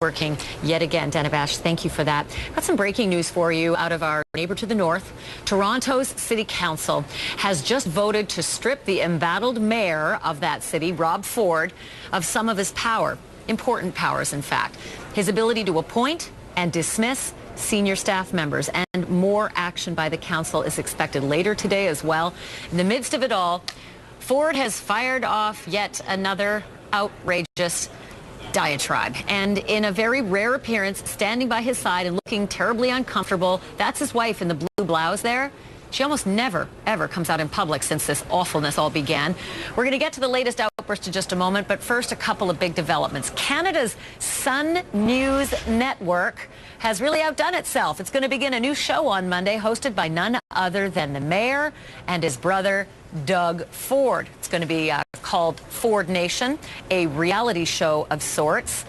working yet again. Dana Bash, thank you for that. Got some breaking news for you out of our neighbor to the north. Toronto's City Council has just voted to strip the embattled mayor of that city, Rob Ford, of some of his power. Important powers, in fact. His ability to appoint and dismiss senior staff members, and more action by the council is expected later today as well. In the midst of it all, Ford has fired off yet another outrageous diatribe, and in a very rare appearance, standing by his side and looking terribly uncomfortable, that's his wife in the blue blouse there. She almost never, ever comes out in public since this awfulness all began. We're going to get to the latest outburst in just a moment, but first, a couple of big developments. Canada's Sun News Network has really outdone itself. It's going to begin a new show on Monday, hosted by none other than the mayor and his brother, Doug Ford. It's going to be called Ford Nation, a reality show of sorts.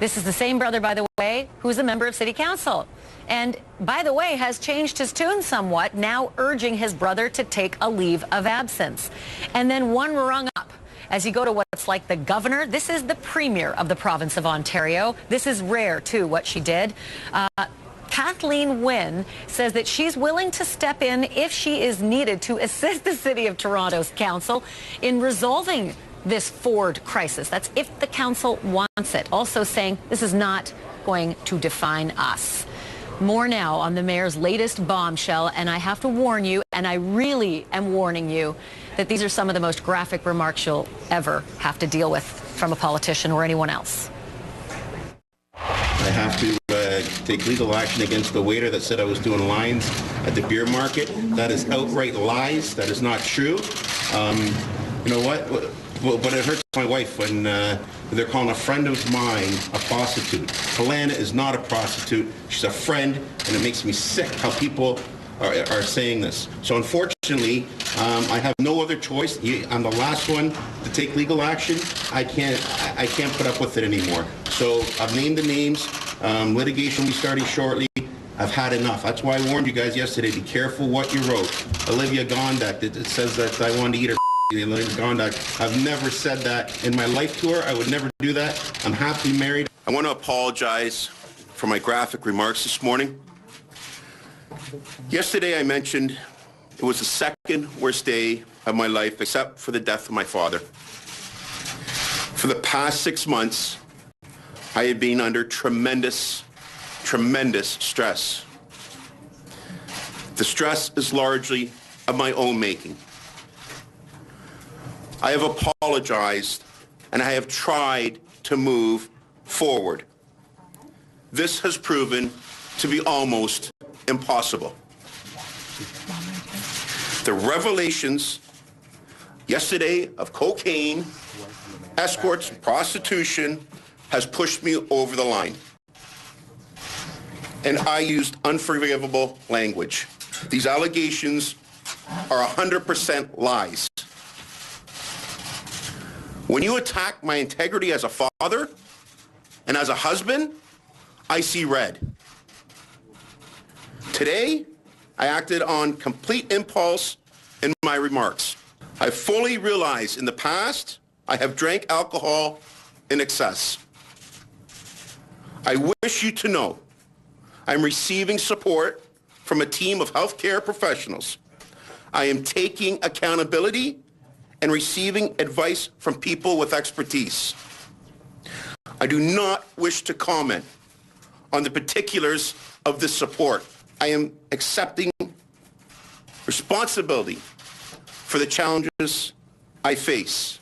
This is the same brother, by the way, who's a member of City Council. And, by the way, has changed his tune somewhat, now urging his brother to take a leave of absence. And then one rung up. As you go to what's like the governor, this is the premier of the province of Ontario. This is rare, too, what she did. Kathleen Wynne says that she's willing to step in if she is needed to assist the City of Toronto's council in resolving this Ford crisis. That's if the council wants it. Also saying this is not going to define us. More now on the mayor's latest bombshell, and I have to warn you, and I really am warning you, that these are some of the most graphic remarks you'll ever have to deal with from a politician or anyone else. I have to take legal action against the waiter that said I was doing lines at the beer market. That is outright lies. That is not true. You know what? But it hurts my wife when they're calling a friend of mine a prostitute. Helena is not a prostitute. She's a friend, and it makes me sick how people are saying this. So unfortunately, I have no other choice. I'm the last one to take legal action. I can't put up with it anymore. So I've named the names. Litigation will be starting shortly. I've had enough. That's why I warned you guys yesterday. Be careful what you wrote. Olivia Gondak, it says that I wanted to eat her. I've never said that in my life to her. I would never do that. I'm happily married. I want to apologize for my graphic remarks this morning. Yesterday I mentioned it was the second worst day of my life, except for the death of my father. For the past 6 months, I had been under tremendous stress. The stress is largely of my own making. I have apologized, and I have tried to move forward. This has proven to be almost impossible. The revelations yesterday of cocaine, escorts, prostitution has pushed me over the line. And I used unforgivable language. These allegations are 100% lies. When you attack my integrity as a father and as a husband, I see red. Today, I acted on complete impulse in my remarks. I fully realize in the past, I have drank alcohol in excess. I wish you to know I'm receiving support from a team of healthcare professionals. I am taking accountability and receiving advice from people with expertise. I do not wish to comment on the particulars of this support. I am accepting responsibility for the challenges I face.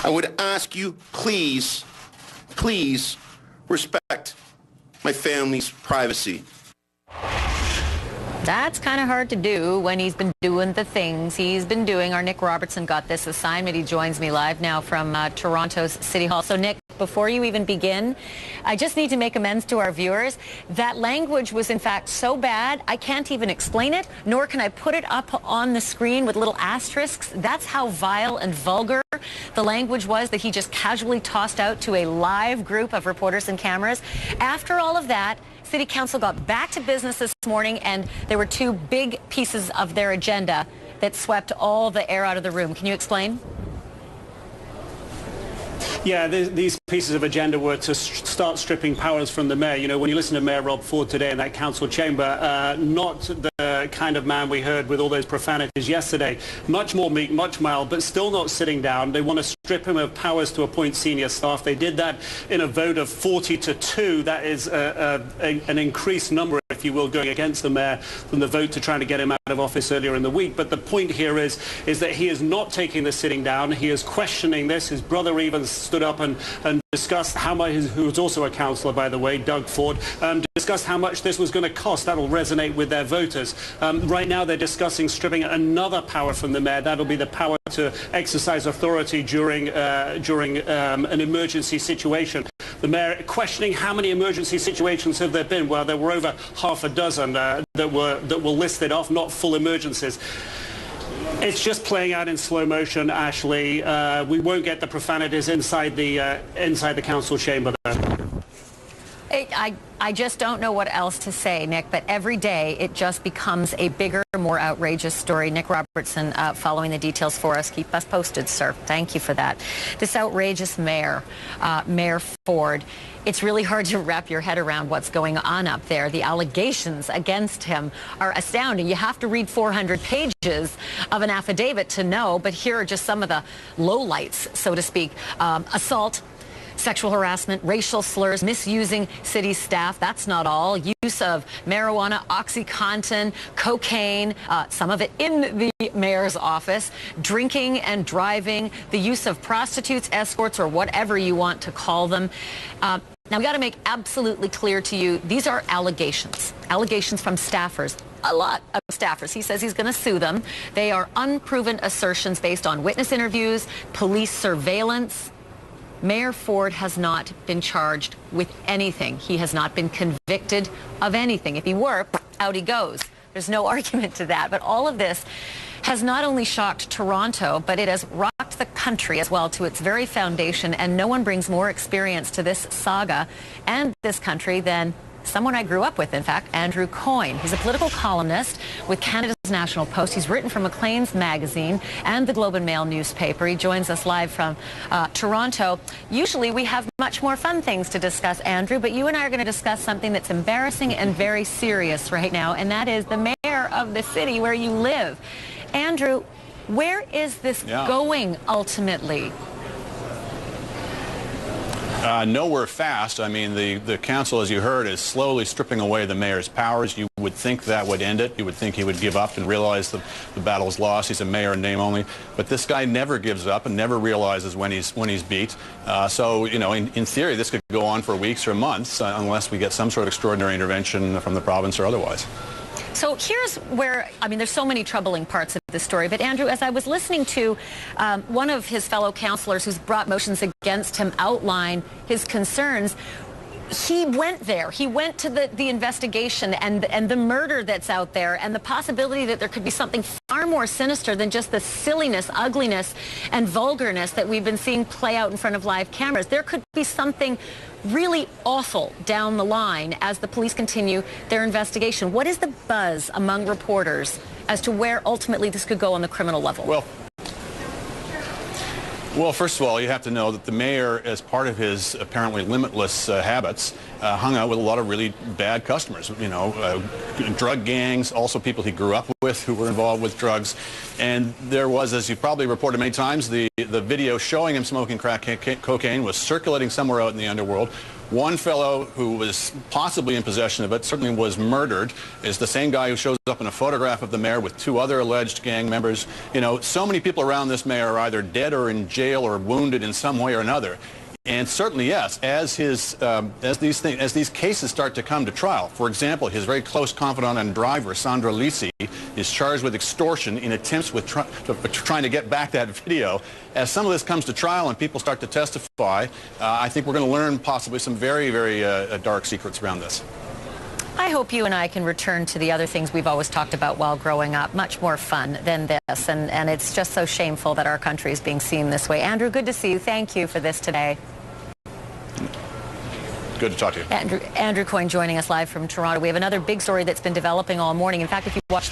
I would ask you, please respect my family's privacy. That's kind of hard to do when he's been doing the things he's been doing. Our Nick Robertson got this assignment. He joins me live now from Toronto's City Hall. So, Nick, before you even begin, I just need to make amends to our viewers. That language was, in fact, so bad, I can't even explain it, nor can I put it up on the screen with little asterisks. That's how vile and vulgar the language was that he just casually tossed out to a live group of reporters and cameras. After all of that, City Council got back to business this morning, and there were two big pieces of their agenda that swept all the air out of the room. Can you explain? Yeah, these pieces of agenda were to start stripping powers from the mayor. You know, when you listen to Mayor Rob Ford today in that council chamber, not the kind of man we heard with all those profanities yesterday. Much more meek, much mild, but still not sitting down. They want to strip him of powers to appoint senior staff. They did that in a vote of 40-2. That is an increased number, if you will, going against the mayor from the vote to trying to get him out of office earlier in the week. But the point here is that he is not taking the sitting down. He is questioning this. His brother even stood up and discussed how much, who was also a councillor, by the way, Doug Ford, discussed how much this was going to cost. That'll resonate with their voters. Right now they're discussing stripping another power from the mayor. That'll be the power to exercise authority during an emergency situation. The mayor questioning how many emergency situations have there been. Well, there were over half a dozen that were listed off, not full emergencies. It's just playing out in slow motion, Ashley. We won't get the profanities inside the council chamber, though. I just don't know what else to say, Nick, but every day it just becomes a bigger, more outrageous story. Nick Robertson following the details for us. Keep us posted, sir. Thank you for that. This outrageous mayor, Mayor Ford, it's really hard to wrap your head around what's going on up there. The allegations against him are astounding. You have to read 400 pages of an affidavit to know, but here are just some of the lowlights, so to speak. Assault, sexual harassment, racial slurs, misusing city staff. That's not all. Use of marijuana, OxyContin, cocaine, some of it in the mayor's office, drinking and driving, the use of prostitutes, escorts, or whatever you want to call them. Now, we got to make absolutely clear to you, these are allegations from staffers. A lot of staffers. He says he's going to sue them. They are unproven assertions based on witness interviews, police surveillance. Mayor Ford has not been charged with anything. He has not been convicted of anything. If he were, out he goes. There's no argument to that. But all of this has not only shocked Toronto, but it has rocked the country as well to its very foundation. And no one brings more experience to this saga and this country than someone I grew up with, in fact, Andrew Coyne. He's a political columnist with Canada's National Post. He's written for Maclean's magazine and the Globe and Mail newspaper. He joins us live from Toronto. Usually we have much more fun things to discuss, Andrew, but you and I are going to discuss something that's embarrassing and very serious right now, and that is the mayor of the city where you live. Andrew, where is this going ultimately? Nowhere fast. I mean, the council, as you heard, is slowly stripping away the mayor's powers. You would think that would end it. You would think he would give up and realize the battle's lost. He's a mayor in name only. But this guy never gives up and never realizes when he's beat. So, you know, in theory, this could go on for weeks or months unless we get some sort of extraordinary intervention from the province or otherwise. So here's where, I mean, there's so many troubling parts of this story. But Andrew, as I was listening to one of his fellow councillors who's brought motions against him outline his concerns, he went there. He went to the investigation and the murder that's out there and the possibility that there could be something far more sinister than just the silliness, ugliness, and vulgarness that we've been seeing play out in front of live cameras. There could be something really awful down the line as the police continue their investigation. What is the buzz among reporters as to where ultimately this could go on the criminal level? Well, first of all, you have to know that the mayor, as part of his apparently limitless habits, hung out with a lot of really bad customers, you know, drug gangs, also people he grew up with who were involved with drugs. And there was, as you probably reported many times, the video showing him smoking crack cocaine was circulating somewhere out in the underworld. One fellow who was possibly in possession of it, certainly was murdered, is the same guy who shows up in a photograph of the mayor with two other alleged gang members. You know, so many people around this mayor are either dead or in jail or wounded in some way or another. And certainly, yes, as these cases start to come to trial, for example, his very close confidant and driver, Sandra Lisi, is charged with extortion in attempts with trying to get back that video. As some of this comes to trial and people start to testify, I think we're going to learn possibly some very, very dark secrets around this. I hope you and I can return to the other things we've always talked about while growing up. Much more fun than this. And it's just so shameful that our country is being seen this way. Andrew, good to see you. Thank you for this today. Good to talk to you. Andrew Coyne joining us live from Toronto. We have another big story that's been developing all morning. In fact, if you watch the